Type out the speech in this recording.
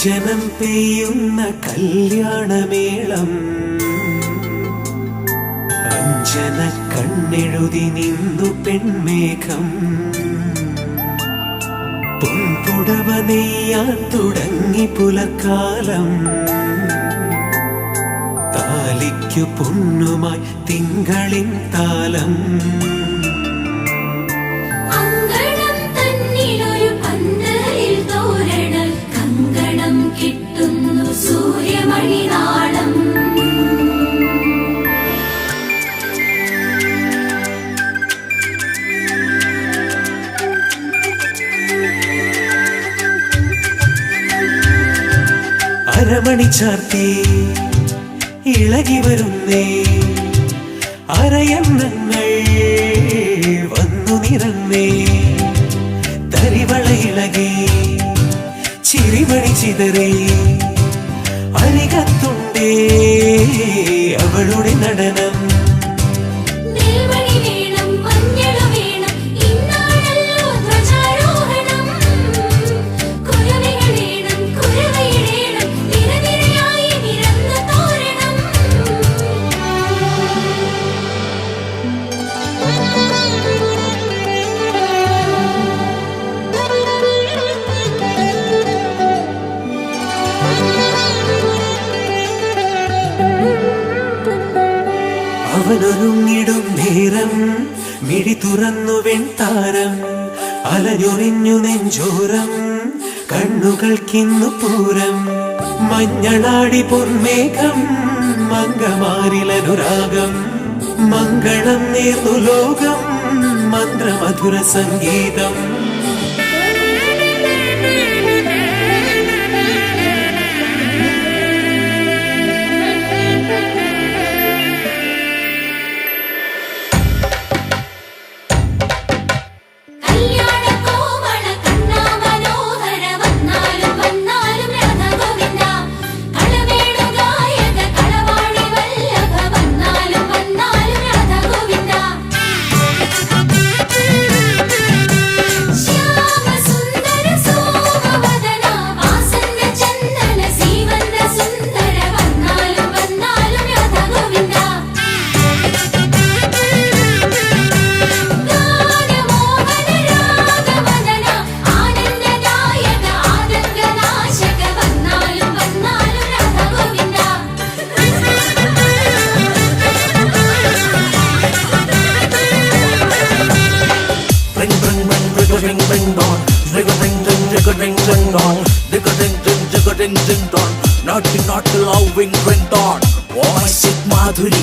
ജനം പെയ്യുന്ന കല്യാണമേളം അഞ്ജന കണ്ണെഴുതി നിന്നു പെൺമേഘം പൊൻപുടവ നെയ്യാൻ തുടങ്ങി പുലർക്കാലം താലിക്കു പൊന്നുമായി തിങ്കളിൻ താലം അരമണി ചാർത്തി ഇളകി വരുന്നേ അരയന്നങ്ങൾ വന്നു നിറന്നേ തരിവള ഇളകി ചിരിമണി ചിതറി അരികത്തുണ്ടേ അവളുടെ നടനം അവനൊരുങ്ങിടും നേരം മിഴി തുറന്നു വെൺതാരം അലഞ്ഞൊറിഞ്ഞു നെഞ്ചോരം കണ്ണുകൾക്കിന്നു പൂരം മഞ്ഞളാടി പൊന്മേഘം മംഗമാരിലനുരാഗം മംഗളം നേർന്നു ലോകം മന്ത്രമധുര സംഗീതം Ring ring don, ring ring ring ring ring don, ring ring ring ring don, naughty naughty loving ring don. Voice it Madhuri,